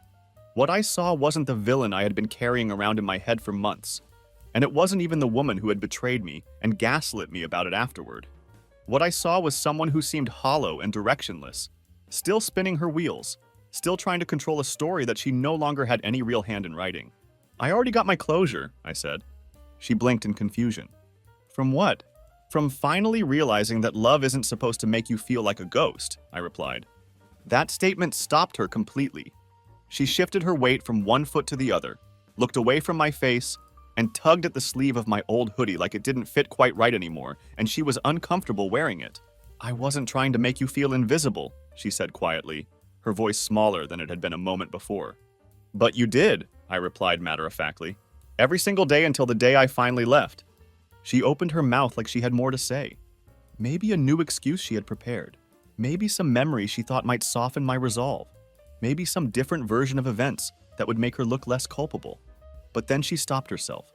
What I saw wasn't the villain I had been carrying around in my head for months, and it wasn't even the woman who had betrayed me and gaslit me about it afterward. What I saw was someone who seemed hollow and directionless, still spinning her wheels, still trying to control a story that she no longer had any real hand in writing. "I already got my closure," I said. She blinked in confusion. "From what?" "From finally realizing that love isn't supposed to make you feel like a ghost," I replied. That statement stopped her completely. She shifted her weight from one foot to the other, looked away from my face, and tugged at the sleeve of my old hoodie like it didn't fit quite right anymore, and she was uncomfortable wearing it. "I wasn't trying to make you feel invisible," she said quietly, her voice smaller than it had been a moment before. "But you did," I replied matter-of-factly. "Every single day until the day I finally left." She opened her mouth like she had more to say. Maybe a new excuse she had prepared. Maybe some memory she thought might soften my resolve. Maybe some different version of events that would make her look less culpable. But then she stopped herself,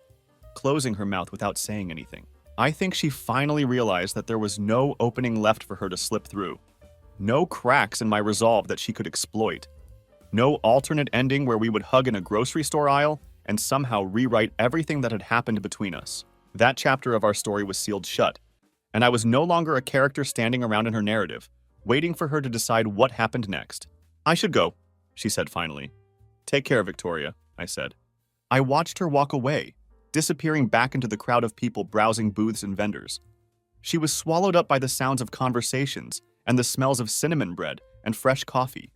closing her mouth without saying anything. I think she finally realized that there was no opening left for her to slip through. No cracks in my resolve that she could exploit. No alternate ending where we would hug in a grocery store aisle and somehow rewrite everything that had happened between us. That chapter of our story was sealed shut, and I was no longer a character standing around in her narrative, waiting for her to decide what happened next. "I should go," she said finally. "Take care, Victoria," I said. I watched her walk away, disappearing back into the crowd of people browsing booths and vendors. She was swallowed up by the sounds of conversations and the smells of cinnamon bread and fresh coffee,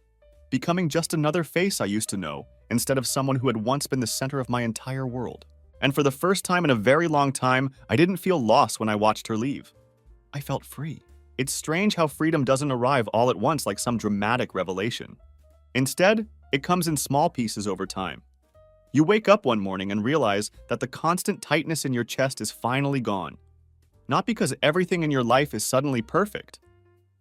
becoming just another face I used to know instead of someone who had once been the center of my entire world. And for the first time in a very long time, I didn't feel lost when I watched her leave. I felt free. It's strange how freedom doesn't arrive all at once like some dramatic revelation. Instead, it comes in small pieces over time. You wake up one morning and realize that the constant tightness in your chest is finally gone. Not because everything in your life is suddenly perfect,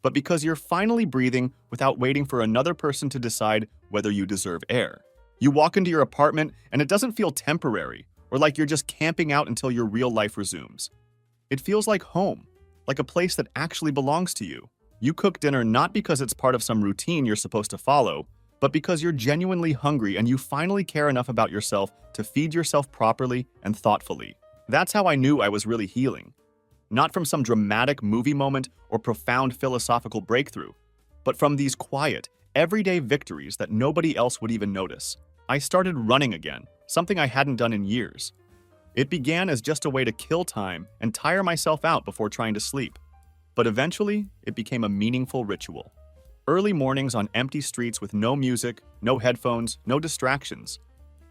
but because you're finally breathing without waiting for another person to decide whether you deserve air. You walk into your apartment and it doesn't feel temporary or like you're just camping out until your real life resumes. It feels like home, like a place that actually belongs to you. You cook dinner not because it's part of some routine you're supposed to follow, but because you're genuinely hungry and you finally care enough about yourself to feed yourself properly and thoughtfully. That's how I knew I was really healing. Not from some dramatic movie moment or profound philosophical breakthrough, but from these quiet, everyday victories that nobody else would even notice. I started running again, something I hadn't done in years. It began as just a way to kill time and tire myself out before trying to sleep. But eventually, it became a meaningful ritual. Early mornings on empty streets with no music, no headphones, no distractions.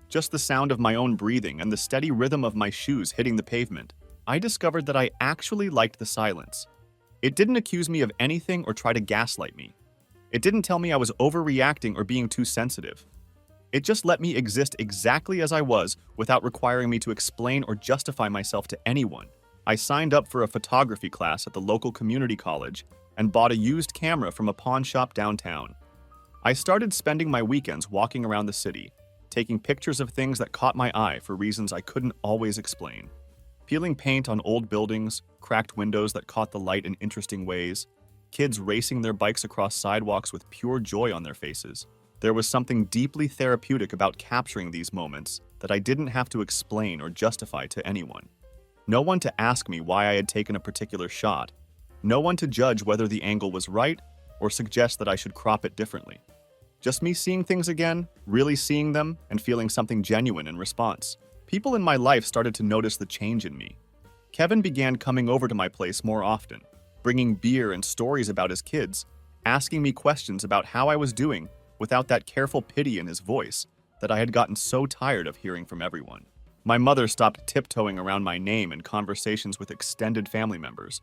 Just the sound of my own breathing and the steady rhythm of my shoes hitting the pavement. I discovered that I actually liked the silence. It didn't accuse me of anything or try to gaslight me. It didn't tell me I was overreacting or being too sensitive. It just let me exist exactly as I was without requiring me to explain or justify myself to anyone. I signed up for a photography class at the local community college and bought a used camera from a pawn shop downtown. I started spending my weekends walking around the city, taking pictures of things that caught my eye for reasons I couldn't always explain. Peeling paint on old buildings, cracked windows that caught the light in interesting ways, kids racing their bikes across sidewalks with pure joy on their faces. There was something deeply therapeutic about capturing these moments that I didn't have to explain or justify to anyone. No one to ask me why I had taken a particular shot. No one to judge whether the angle was right or suggest that I should crop it differently. Just me seeing things again, really seeing them, and feeling something genuine in response. People in my life started to notice the change in me. Kevin began coming over to my place more often, bringing beer and stories about his kids, asking me questions about how I was doing without that careful pity in his voice that I had gotten so tired of hearing from everyone. My mother stopped tiptoeing around my name in conversations with extended family members,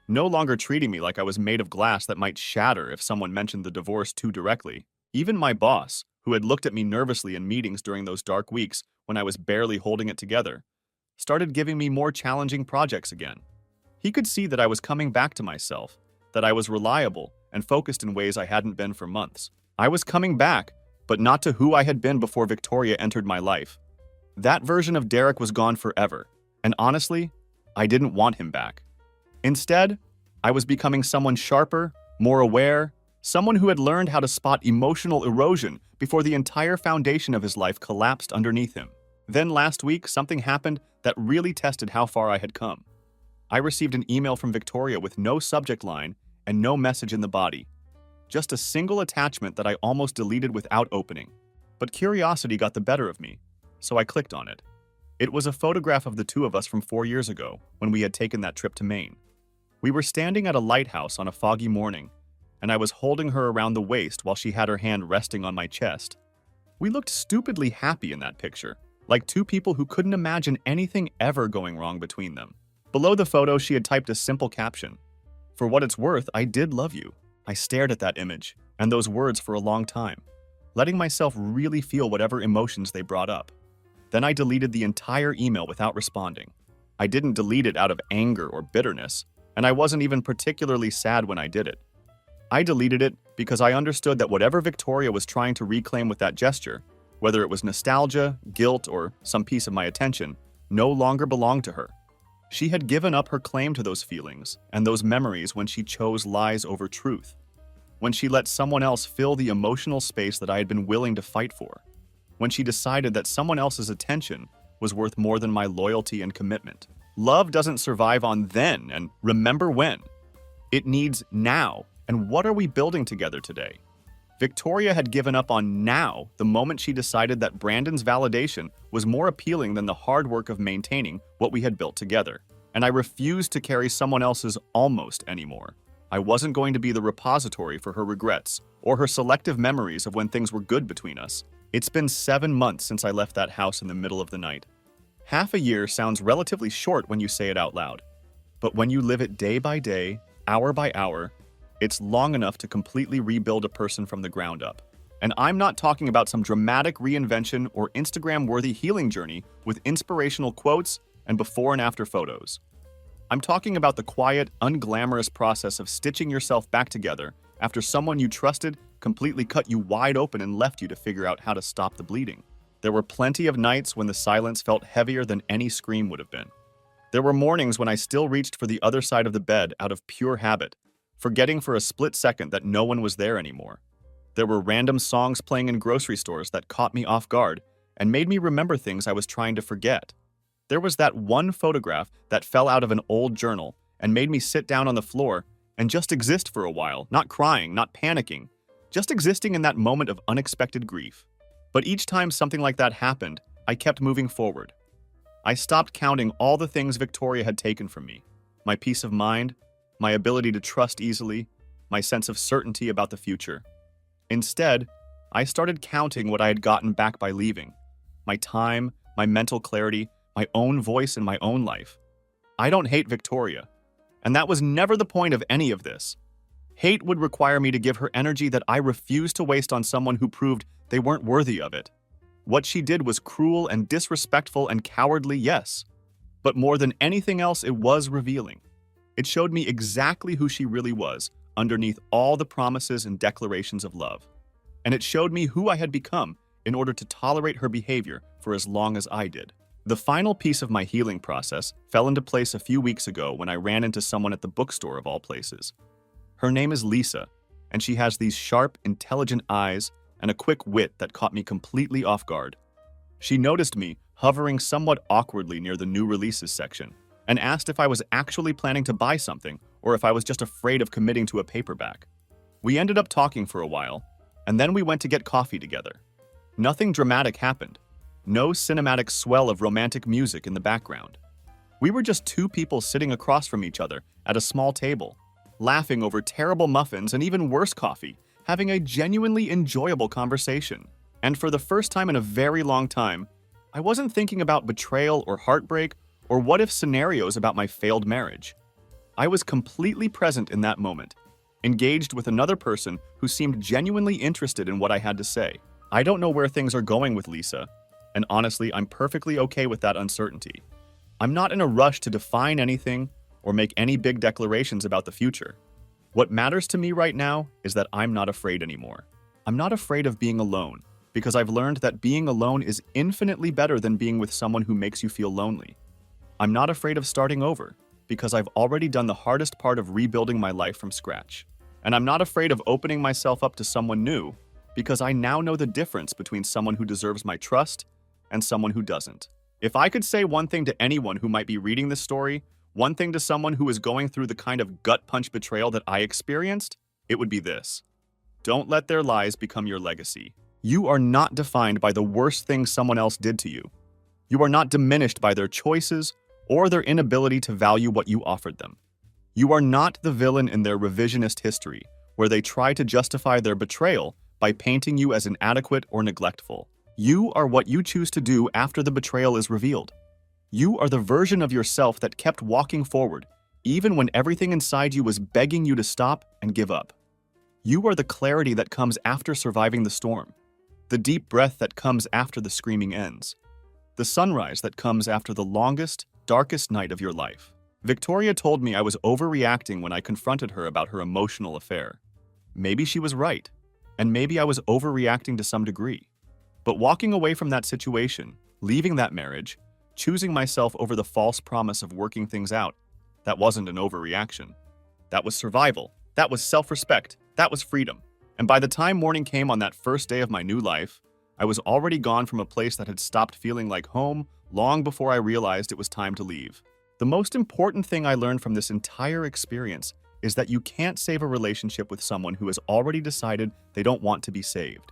no longer treating me like I was made of glass that might shatter if someone mentioned the divorce too directly. Even my boss, who had looked at me nervously in meetings during those dark weeks when I was barely holding it together, started giving me more challenging projects again. He could see that I was coming back to myself, that I was reliable and focused in ways I hadn't been for months. I was coming back, but not to who I had been before Victoria entered my life. That version of Derek was gone forever, and honestly, I didn't want him back. Instead, I was becoming someone sharper, more aware, someone who had learned how to spot emotional erosion before the entire foundation of his life collapsed underneath him. Then last week, something happened that really tested how far I had come. I received an email from Victoria with no subject line and no message in the body. Just a single attachment that I almost deleted without opening. But curiosity got the better of me, so I clicked on it. It was a photograph of the two of us from 4 years ago when we had taken that trip to Maine. We were standing at a lighthouse on a foggy morning, and I was holding her around the waist while she had her hand resting on my chest. We looked stupidly happy in that picture, like two people who couldn't imagine anything ever going wrong between them. Below the photo, she had typed a simple caption. For what it's worth, I did love you. I stared at that image and those words for a long time, letting myself really feel whatever emotions they brought up. Then I deleted the entire email without responding. I didn't delete it out of anger or bitterness, and I wasn't even particularly sad when I did it. I deleted it because I understood that whatever Victoria was trying to reclaim with that gesture, whether it was nostalgia, guilt, or some piece of my attention, no longer belonged to her. She had given up her claim to those feelings and those memories when she chose lies over truth, when she let someone else fill the emotional space that I had been willing to fight for, when she decided that someone else's attention was worth more than my loyalty and commitment. Love doesn't survive on then and remember when. It needs now, and what are we building together today? Victoria had given up on now the moment she decided that Brandon's validation was more appealing than the hard work of maintaining what we had built together. And I refused to carry someone else's almost anymore. I wasn't going to be the repository for her regrets or her selective memories of when things were good between us. It's been 7 months since I left that house in the middle of the night. Half a year sounds relatively short when you say it out loud. But when you live it day by day, hour by hour, it's long enough to completely rebuild a person from the ground up. And I'm not talking about some dramatic reinvention or Instagram-worthy healing journey with inspirational quotes and before and after photos. I'm talking about the quiet, unglamorous process of stitching yourself back together after someone you trusted completely cut you wide open and left you to figure out how to stop the bleeding. There were plenty of nights when the silence felt heavier than any scream would have been. There were mornings when I still reached for the other side of the bed out of pure habit, forgetting for a split second that no one was there anymore. There were random songs playing in grocery stores that caught me off guard and made me remember things I was trying to forget. There was that one photograph that fell out of an old journal and made me sit down on the floor and just exist for a while, not crying, not panicking, just existing in that moment of unexpected grief. But each time something like that happened, I kept moving forward. I stopped counting all the things Victoria had taken from me: my peace of mind, my ability to trust easily, my sense of certainty about the future. Instead, I started counting what I had gotten back by leaving: my time, my mental clarity, my own voice in my own life. I don't hate Victoria, and that was never the point of any of this. Hate would require me to give her energy that I refused to waste on someone who proved they weren't worthy of it. What she did was cruel and disrespectful and cowardly, yes. But more than anything else, it was revealing. It showed me exactly who she really was, underneath all the promises and declarations of love. And it showed me who I had become in order to tolerate her behavior for as long as I did. The final piece of my healing process fell into place a few weeks ago when I ran into someone at the bookstore of all places. Her name is Lisa, and she has these sharp, intelligent eyes and a quick wit that caught me completely off guard. She noticed me hovering somewhat awkwardly near the new releases section and asked if I was actually planning to buy something or if I was just afraid of committing to a paperback. We ended up talking for a while, and then we went to get coffee together. Nothing dramatic happened. No cinematic swell of romantic music in the background. We were just two people sitting across from each other at a small table, laughing over terrible muffins and even worse coffee, having a genuinely enjoyable conversation. And for the first time in a very long time, I wasn't thinking about betrayal or heartbreak or what-if scenarios about my failed marriage. I was completely present in that moment, engaged with another person who seemed genuinely interested in what I had to say. I don't know where things are going with Lisa, and honestly, I'm perfectly okay with that uncertainty. I'm not in a rush to define anything or make any big declarations about the future. What matters to me right now is that I'm not afraid anymore. I'm not afraid of being alone, because I've learned that being alone is infinitely better than being with someone who makes you feel lonely. I'm not afraid of starting over, because I've already done the hardest part of rebuilding my life from scratch. And I'm not afraid of opening myself up to someone new, because I now know the difference between someone who deserves my trust and someone who doesn't. If I could say one thing to anyone who might be reading this story, one thing to someone who is going through the kind of gut-punch betrayal that I experienced, it would be this: don't let their lies become your legacy. You are not defined by the worst thing someone else did to you. You are not diminished by their choices or their inability to value what you offered them. You are not the villain in their revisionist history, where they try to justify their betrayal by painting you as inadequate or neglectful. You are what you choose to do after the betrayal is revealed. You are the version of yourself that kept walking forward, even when everything inside you was begging you to stop and give up. You are the clarity that comes after surviving the storm, the deep breath that comes after the screaming ends, the sunrise that comes after the longest, darkest night of your life. Victoria told me I was overreacting when I confronted her about her emotional affair. Maybe she was right, and maybe I was overreacting to some degree. But walking away from that situation, leaving that marriage, choosing myself over the false promise of working things out, that wasn't an overreaction. That was survival. That was self-respect. That was freedom. And by the time morning came on that first day of my new life, I was already gone from a place that had stopped feeling like home long before I realized it was time to leave. The most important thing I learned from this entire experience is that you can't save a relationship with someone who has already decided they don't want to be saved.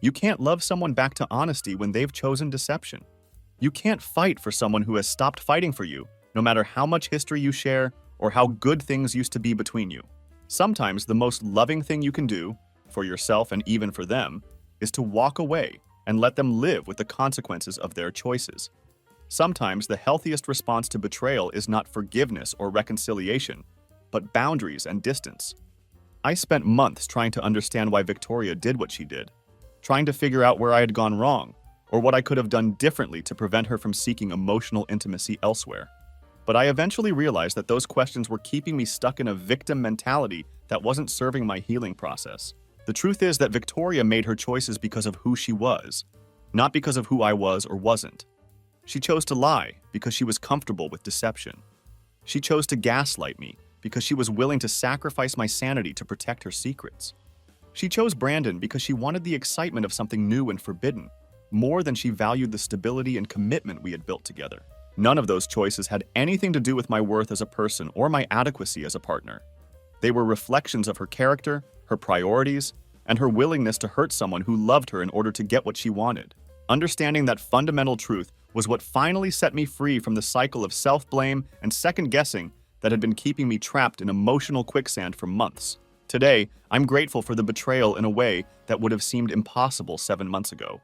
You can't love someone back to honesty when they've chosen deception. You can't fight for someone who has stopped fighting for you, no matter how much history you share or how good things used to be between you. Sometimes the most loving thing you can do, for yourself and even for them, is to walk away and let them live with the consequences of their choices. Sometimes the healthiest response to betrayal is not forgiveness or reconciliation, but boundaries and distance. I spent months trying to understand why Victoria did what she did, trying to figure out where I had gone wrong, or what I could have done differently to prevent her from seeking emotional intimacy elsewhere. But I eventually realized that those questions were keeping me stuck in a victim mentality that wasn't serving my healing process. The truth is that Victoria made her choices because of who she was, not because of who I was or wasn't. She chose to lie because she was comfortable with deception. She chose to gaslight me because she was willing to sacrifice my sanity to protect her secrets. She chose Brandon because she wanted the excitement of something new and forbidden, more than she valued the stability and commitment we had built together. None of those choices had anything to do with my worth as a person or my adequacy as a partner. They were reflections of her character, her priorities, and her willingness to hurt someone who loved her in order to get what she wanted. Understanding that fundamental truth was what finally set me free from the cycle of self-blame and second-guessing that had been keeping me trapped in emotional quicksand for months. Today, I'm grateful for the betrayal in a way that would have seemed impossible 7 months ago.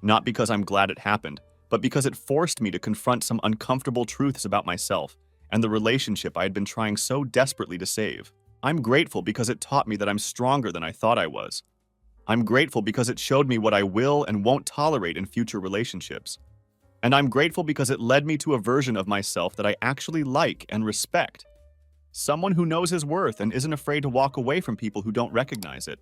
Not because I'm glad it happened, but because it forced me to confront some uncomfortable truths about myself and the relationship I had been trying so desperately to save. I'm grateful because it taught me that I'm stronger than I thought I was. I'm grateful because it showed me what I will and won't tolerate in future relationships. And I'm grateful because it led me to a version of myself that I actually like and respect. Someone who knows his worth and isn't afraid to walk away from people who don't recognize it.